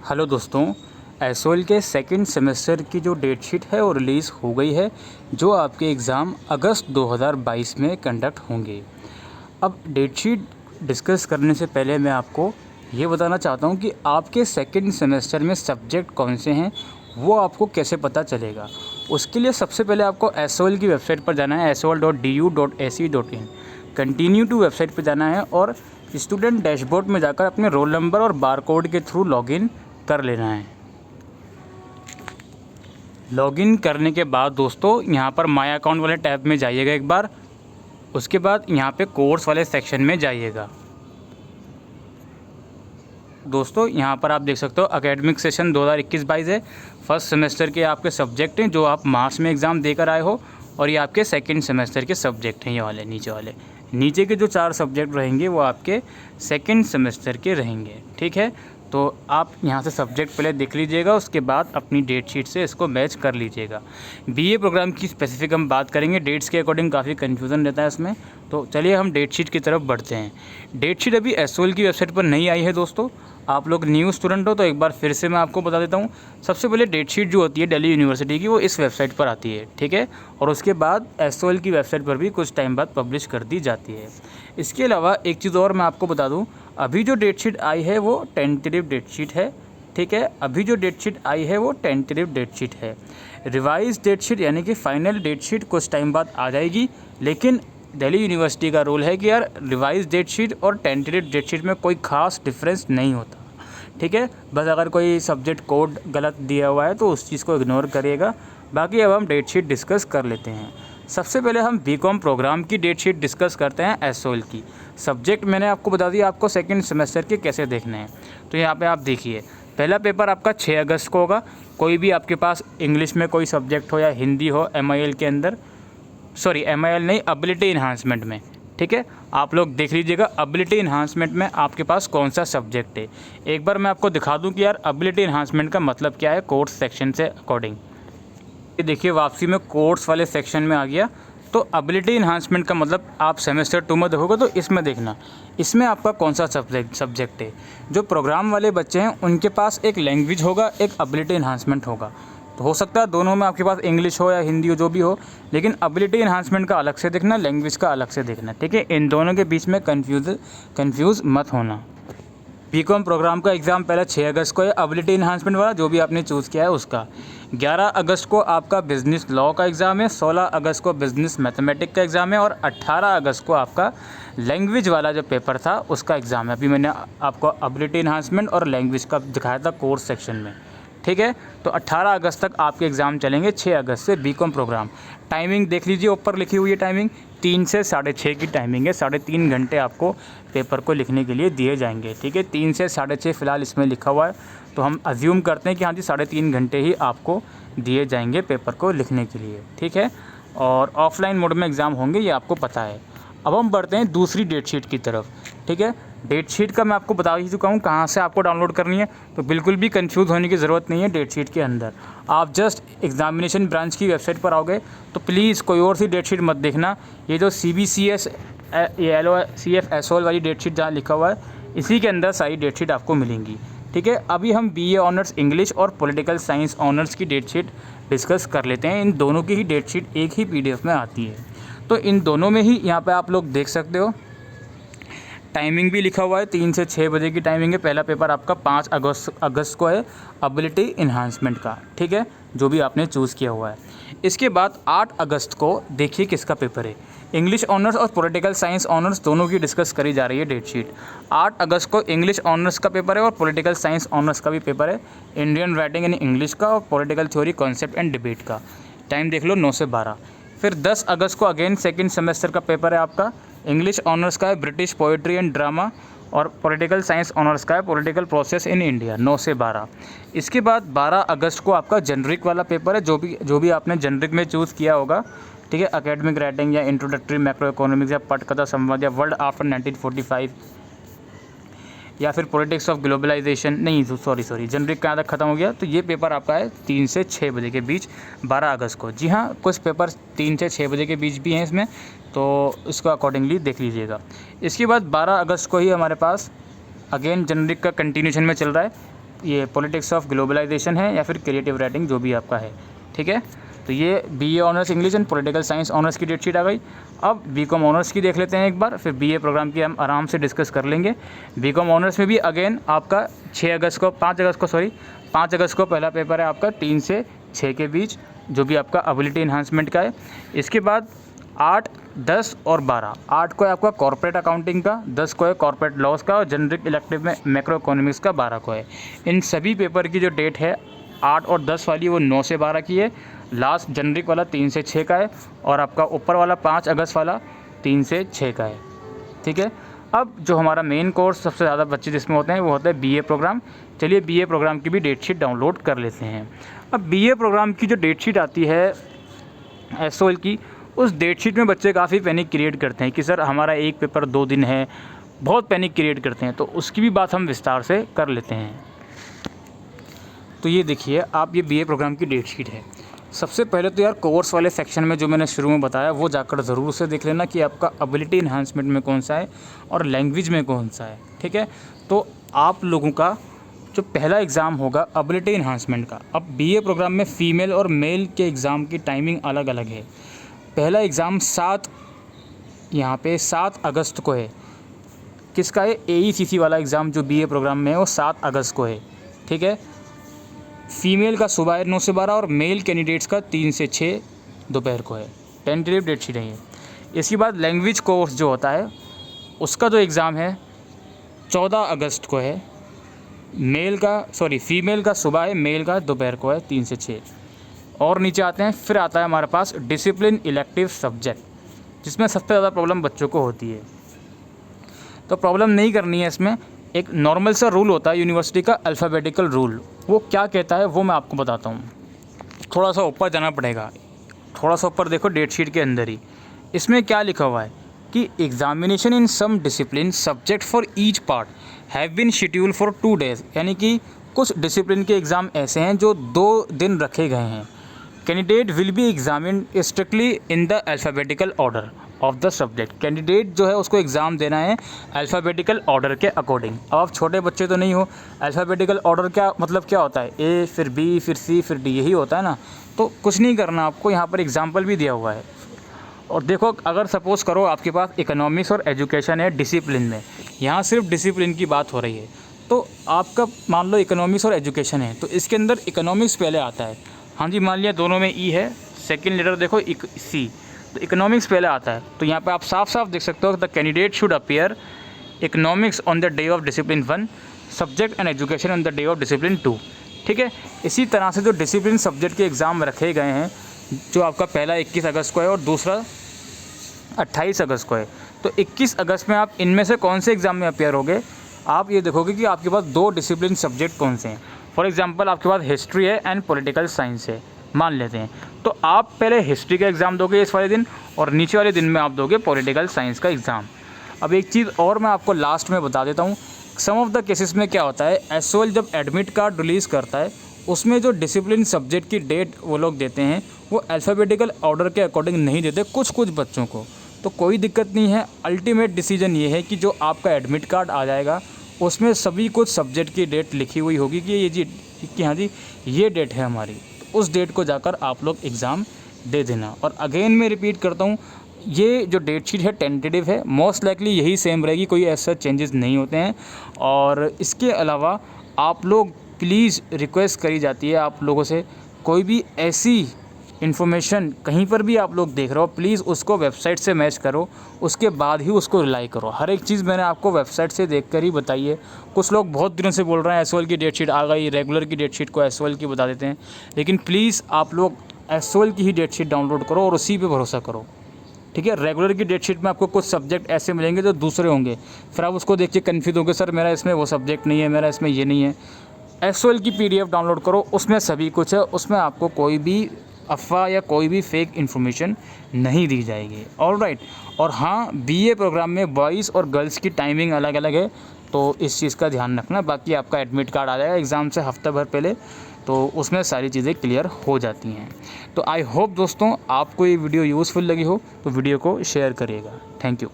Hello दोस्तों, SOL के second semester की जो डेट शीट है वो रिलीज़ हो गई है, जो आपके एग्ज़ाम अगस्त 2022 में कंडक्ट होंगे। अब डेट शीट डिस्कस करने से पहले मैं आपको ये बताना चाहता हूँ कि आपके सेकंड सेमेस्टर में सब्जेक्ट कौन से हैं, वो आपको कैसे पता चलेगा। उसके लिए सबसे पहले आपको एसओएल की वेबसाइट पर जाना है, sol.du.ac.in। कंटिन्यू टू वेबसाइट पर जाना है और स्टूडेंट डैशबोर्ड में जाकर अपने रोल नंबर और बारकोड के थ्रू लॉगिन कर लेना है। लॉगिन करने के बाद दोस्तों यहाँ पर माय अकाउंट वाले टैब में जाइएगा एक बार। उसके बाद यहाँ पे कोर्स वाले सेक्शन में जाइएगा। दोस्तों यहाँ पर आप देख सकते हो एकेडमिक सेशन 2021-22 है। फर्स्ट सेमेस्टर के आपके सब्जेक्ट हैं जो आप मार्च में एग्ज़ाम देकर आए हो, और ये आपके सेकंड सेमेस्टर के सब्जेक्ट हैं। ये वाले नीचे के जो 4 सब्जेक्ट रहेंगे वो आपके सेकंड सेमेस्टर के रहेंगे। ठीक है, तो आप यहाँ से सब्जेक्ट पहले देख लीजिएगा, उसके बाद अपनी डेट शीट से इसको मैच कर लीजिएगा। बीए प्रोग्राम की स्पेसिफिक हम बात करेंगे, डेट्स के अकॉर्डिंग काफ़ी कन्फ्यूज़न रहता है इसमें। तो चलिए हम डेट शीट की तरफ बढ़ते हैं। डेट शीट अभी एसओएल की वेबसाइट पर नहीं आई है दोस्तों। आप लोग न्यू स्टूडेंट हो तो एक बार फिर से मैं आपको बता देता हूँ। सबसे पहले डेट शीट जो होती है दिल्ली यूनिवर्सिटी की, वो इस वेबसाइट पर आती है। ठीक है, और उसके बाद एसओएल की वेबसाइट पर भी कुछ टाइम बाद पब्लिश कर दी जाती है। इसके अलावा एक चीज़ और मैं आपको बता दूँ, अभी जो डेट शीट आई है वो टेंटेटिव डेट शीट है। ठीक है, अभी जो डेट शीट आई है वो टेंटेटिव डेट शीट है। रिवाइज डेट शीट यानी कि फाइनल डेट शीट कुछ टाइम बाद आ जाएगी, लेकिन दिल्ली यूनिवर्सिटी का रूल है कि यार रिवाइज डेट शीट और टेंटेटिव डेट शीट में कोई ख़ास डिफरेंस नहीं होता। ठीक है, बस अगर कोई सब्जेक्ट कोड गलत दिया हुआ है तो उस चीज़ को इग्नोर करिएगा। बाकी अब हम डेट शीट डिस्कस कर लेते हैं। सबसे पहले हम बीकॉम प्रोग्राम की डेट शीट डिस्कस करते हैं एसओएल की। सब्जेक्ट मैंने आपको बता दिया आपको सेकंड सेमेस्टर के कैसे देखने हैं। तो यहाँ पे आप देखिए, पहला पेपर आपका 6 अगस्त को होगा। कोई भी आपके पास इंग्लिश में कोई सब्जेक्ट हो या हिंदी हो एमआईएल के अंदर, सॉरी एमआईएल नहीं, एबिलिटी इन्हांसमेंट में। ठीक है, आप लोग देख लीजिएगा एबिलिटी इन्हांसमेंट में आपके पास कौन सा सब्जेक्ट है। एक बार मैं आपको दिखा दूं कि यार एबिलिटी इन्हांसमेंट का मतलब क्या है कोर्स सेक्शन से अकॉर्डिंग। ये देखिए, वापसी में कोर्स वाले सेक्शन में आ गया। तो एबिलिटी इन्हांसमेंट का मतलब आप सेमेस्टर 2 में देखोगे तो इसमें देखना, इसमें आपका कौन सा सब्जेक्ट है। जो प्रोग्राम वाले बच्चे हैं उनके पास एक लैंग्वेज होगा, एक एबिलिटी इन्हांसमेंट होगा। तो हो सकता है दोनों में आपके पास इंग्लिश हो या हिंदी हो, जो भी हो, लेकिन एबिलिटी इन्हांसमेंट का अलग से देखना, लैंग्वेज का अलग से देखना। ठीक है, इन दोनों के बीच में कंफ्यूज मत होना। बीकॉम प्रोग्राम का एग्ज़ाम पहले 6 अगस्त को है, एबिलिटी इन्हांसमेंट वाला जो भी आपने चूज़ किया है उसका। 11 अगस्त को आपका बिज़नेस लॉ का एग्ज़ाम है, 16 अगस्त को बिज़नेस मैथमेटिक्स का एग्ज़ाम है, और 18 अगस्त को आपका लैंग्वेज वाला जो पेपर था उसका एग्ज़ाम है। अभी मैंने आपको एबिलिटी इन्हांसमेंट और लैंग्वेज का दिखाया था कोर्स सेक्शन में। ठीक है, तो 18 अगस्त तक आपके एग्ज़ाम चलेंगे, 6 अगस्त से बीकॉम प्रोग्राम। टाइमिंग देख लीजिए, ऊपर लिखी हुई है टाइमिंग, 3 से 6:30 की टाइमिंग है। 3.5 घंटे आपको पेपर को लिखने के लिए दिए जाएंगे। ठीक है, 3 से 6:30 फ़िलहाल इसमें लिखा हुआ है, तो हम अज्यूम करते हैं कि हाँ जी 3.5 घंटे ही आपको दिए जाएंगे पेपर को लिखने के लिए। ठीक है, और ऑफलाइन मोड में एग्ज़ाम होंगे, ये आपको पता है। अब हम बढ़ते हैं दूसरी डेट शीट की तरफ। ठीक है, डेट शीट का मैं आपको बता ही चुका हूँ कहाँ से आपको डाउनलोड करनी है, तो बिल्कुल भी कंफ्यूज होने की ज़रूरत नहीं है। डेट शीट के अंदर आप जस्ट एग्जामिनेशन ब्रांच की वेबसाइट पर आओगे तो प्लीज़ कोई और सी डेट शीट मत देखना। ये जो CBCS CF एसओएल वाली डेट शीट जहाँ लिखा हुआ है, इसी के अंदर सारी डेट शीट आपको मिलेंगी। ठीक है, अभी हम BA ऑनर्स इंग्लिश और पॉलिटिकल साइंस ऑनर्स की डेट शीट डिस्कस कर लेते हैं। इन दोनों की ही डेट शीट एक ही PDF में आती है, तो इन दोनों में ही यहाँ पे आप लोग देख सकते हो। टाइमिंग भी लिखा हुआ है, 3 से 6 बजे की टाइमिंग है। पहला पेपर आपका 5 अगस्त को है, एबिलिटी इन्हांसमेंट का। ठीक है, जो भी आपने चूज़ किया हुआ है। इसके बाद 8 अगस्त को देखिए किसका पेपर है। इंग्लिश ऑनर्स और पॉलिटिकल साइंस ऑनर्स दोनों की डिस्कस करी जा रही है डेट शीट। 8 अगस्त को इंग्लिश ऑनर्स का पेपर है और पॉलिटिकल साइंस ऑनर्स का भी पेपर है, इंडियन राइटिंग इन इंग्लिश का और political theory concept and debate का। टाइम देख लो 9 से 12। फिर 10 अगस्त को अगेन सेकंड सेमेस्टर का पेपर है आपका। इंग्लिश ऑनर्स का है ब्रिटिश पोइट्री एंड ड्रामा, और पॉलिटिकल साइंस ऑनर्स का है पॉलिटिकल प्रोसेस इन इंडिया, 9 से 12। इसके बाद 12 अगस्त को आपका जनरिक वाला पेपर है, जो भी आपने जनरिक में चूज़ किया होगा। ठीक है, एकेडमिक राइटिंग या इंट्रोडक्टरी मैक्रो इकोनॉमिक्स या पटकथा संवाद या वर्ल्ड आफ्टर 1945 या फिर पॉलिटिक्स ऑफ ग्लोबलाइजेशन, नहीं सॉरी जनरिक का यहाँ तक ख़त्म हो गया। तो ये पेपर आपका है 3 से 6 बजे के बीच 12 अगस्त को। जी हाँ, कुछ पेपर 3 से 6 बजे के बीच भी हैं इसमें, तो इसको अकॉर्डिंगली देख लीजिएगा। इसके बाद 12 अगस्त को ही हमारे पास अगेन जनरिक का कंटिन्यूशन में चल रहा है। ये पॉलिटिक्स ऑफ ग्लोबलाइजेशन है या फिर क्रिएटिव राइटिंग, जो भी आपका है, ठीक है। तो ये BA honours English and political science honours की डेटशीट आ गई। अब बीकॉम ऑनर्स की देख लेते हैं एक बार, फिर बीए प्रोग्राम की हम आराम से डिस्कस कर लेंगे। बीकॉम ऑनर्स में भी अगेन आपका 5 अगस्त को पहला पेपर है आपका 3 से 6 के बीच, जो भी आपका एबिलिटी इन्हांसमेंट का है। इसके बाद 8, 10 और 12, 8 को है आपका कॉर्पोरेट अकाउंटिंग का, 10 को है कॉर्पोरेट लॉस का और जेनरिक इलेक्टिव में मैक्रो इकोनॉमिक्स का 12 को है। इन सभी पेपर की जो डेट है 8 और 10 वाली वो 9 से 12 की है, लास्ट जेनरिक वाला 3 से 6 का है और आपका ऊपर वाला 5 अगस्त वाला 3 से 6 का है, ठीक है। अब जो हमारा मेन कोर्स सबसे ज़्यादा बच्चे जिसमें होते हैं वो होता है बीए प्रोग्राम। चलिए बीए प्रोग्राम की भी डेटशीट डाउनलोड कर लेते हैं। अब बीए प्रोग्राम की जो डेटशीट आती है एसओएल की, उस डेटशीट में बच्चे काफ़ी पैनिक क्रिएट करते हैं कि सर हमारा एक पेपर 2 दिन है, बहुत पैनिक क्रिएट करते हैं। तो उसकी भी बात हम विस्तार से कर लेते हैं। तो ये देखिए आप, ये बीए प्रोग्राम की डेटशीट है। सबसे पहले तो यार कोर्स वाले सेक्शन में जो मैंने शुरू में बताया वो जाकर ज़रूर से देख लेना कि आपका एबिलिटी इन्हांसमेंट में कौन सा है और लैंग्वेज में कौन सा है, ठीक है। तो आप लोगों का जो पहला एग्ज़ाम होगा एबिलिटी इन्हांसमेंट का, अब बीए प्रोग्राम में फ़ीमेल और मेल के एग्ज़ाम की टाइमिंग अलग अलग है। पहला एग्ज़ाम 7 अगस्त को है। किसका है? एईसीसी वाला एग्ज़ाम जो बीए प्रोग्राम में है वो 7 अगस्त को है, ठीक है। फीमेल का सुबह 9 से 12 और मेल कैंडिडेट्स का 3 से 6 दोपहर को है। टेंटेटिव डेट शीट है ये। इसके बाद लैंग्वेज कोर्स जो होता है उसका जो एग्ज़ाम है 14 अगस्त को है। फीमेल का सुबह है, मेल का दोपहर को है 3 से 6। और नीचे आते हैं, फिर आता है हमारे पास डिसिप्लिन इलेक्टिव सब्जेक्ट, जिसमें सबसे ज़्यादा प्रॉब्लम बच्चों को होती है। तो प्रॉब्लम नहीं करनी है इसमें। एक नॉर्मल सा रूल होता है यूनिवर्सिटी का, अल्फ़ाबेटिकल रूल। वो क्या कहता है वो मैं आपको बताता हूँ। थोड़ा सा ऊपर जाना पड़ेगा, थोड़ा सा ऊपर देखो डेटशीट के अंदर ही। इसमें क्या लिखा हुआ है कि examination in some discipline subject for each part have been schedule for 2 days, यानी कि कुछ डिसिप्लिन के एग्ज़ाम ऐसे हैं जो 2 दिन रखे गए हैं। Candidate will be examined strictly in the alphabetical order of the subject. Candidate जो है उसको एग्ज़ाम देना है अल्फ़ाबेटिकल ऑर्डर के अकॉर्डिंग। अब आप छोटे बच्चे तो नहीं हो, अल्फ़ाबेटिकल ऑर्डर क्या मतलब क्या होता है? ए फिर बी फिर सी फिर डी, यही होता है ना। तो कुछ नहीं करना आपको, यहाँ पर एग्जाम्पल भी दिया हुआ है। और देखो अगर सपोज़ करो आपके पास इकोनॉमिक्स और एजुकेशन है डिसिप्लिन में, यहाँ सिर्फ डिसिप्लिन की बात हो रही है। तो आपका मान लो इकोनॉमिक्स और एजुकेशन है, तो इसके अंदर इकोनॉमिक्स पहले आता है। हाँ जी, मान लिया दोनों में ई है, सेकेंड लेटर देखो सी, तो इकोनॉमिक्स पहले आता है। तो यहाँ पे आप साफ साफ देख सकते हो the candidate should appear economics on the day of discipline 1, subject and education on the day of discipline 2, ठीक है। इसी तरह से जो डिसिप्लिन सब्जेक्ट के एग्ज़ाम रखे गए हैं, जो आपका पहला 21 अगस्त को है और दूसरा 28 अगस्त को है, तो 21 अगस्त में आप इनमें से कौन से एग्ज़ाम में अपीयर होगे? आप ये देखोगे कि आपके पास 2 डिसिप्लिन सब्जेक्ट कौन से हैं। फॉर एग्जांपल आपके पास हिस्ट्री है एंड पॉलिटिकल साइंस है, मान लेते हैं। तो आप पहले हिस्ट्री का एग्ज़ाम दोगे इस वाले दिन और नीचे वाले दिन में आप दोगे पॉलिटिकल साइंस का एग्ज़ाम। अब एक चीज़ और मैं आपको लास्ट में बता देता हूँ। सम ऑफ द केसेस में क्या होता है, एसओएल जब एडमिट कार्ड रिलीज़ करता है उसमें जो डिसिप्लिन सब्जेक्ट की डेट वो लोग देते हैं वो अल्फ़ाबेटिकल ऑर्डर के अकॉर्डिंग नहीं देते कुछ बच्चों को। तो कोई दिक्कत नहीं है, अल्टीमेट डिसीजन ये है कि जो आपका एडमिट कार्ड आ जाएगा उसमें सभी कुछ सब्जेक्ट की डेट लिखी हुई होगी कि ये जी कि हाँ जी ये डेट है हमारी, तो उस डेट को जाकर आप लोग एग्ज़ाम दे देना। और अगेन मैं रिपीट करता हूँ, ये जो डेट शीट है टेंटेटिव है, मोस्ट लाइकली यही सेम रहेगी, कोई ऐसा चेंजेस नहीं होते हैं। और इसके अलावा आप लोग प्लीज़ रिक्वेस्ट करी जाती है आप लोगों से, कोई भी ऐसी इन्फॉर्मेशन कहीं पर भी आप लोग देख रहे हो प्लीज़ उसको वेबसाइट से मैच करो, उसके बाद ही उसको रिलाई करो। हर एक चीज़ मैंने आपको वेबसाइट से देखकर ही बताई है। कुछ लोग बहुत दिनों से बोल रहे हैं एसओएल की डेट शीट आ गई, रेगुलर की डेट शीट को एसओएल की बता देते हैं, लेकिन प्लीज़ आप लोग एसओएल की ही डेट शीट डाउनलोड करो और उसी पे भरोसा करो, ठीक है। रेगुलर की डेट शीट में आपको कुछ सब्जेक्ट ऐसे मिलेंगे जो दूसरे होंगे, फिर आप उसको देख के कन्फ्यूज़ होंगे, सर मेरा इसमें वो सब्जेक्ट नहीं है, मेरा इसमें ये नहीं है। एसओएल की पीडीएफ डाउनलोड करो, उसमें सभी कुछ है, उसमें आपको कोई भी अफवाह या कोई भी फेक इन्फॉर्मेशन नहीं दी जाएगी। ऑलराइट। और हाँ, बीए प्रोग्राम में बॉयज़ और गर्ल्स की टाइमिंग अलग अलग है, तो इस चीज़ का ध्यान रखना। बाकी आपका एडमिट कार्ड आ जाएगा एग्ज़ाम से हफ्ता भर पहले, तो उसमें सारी चीज़ें क्लियर हो जाती हैं। तो आई होप दोस्तों आपको ये वीडियो यूज़फुल लगी हो, तो वीडियो को शेयर करिएगा। Thank you.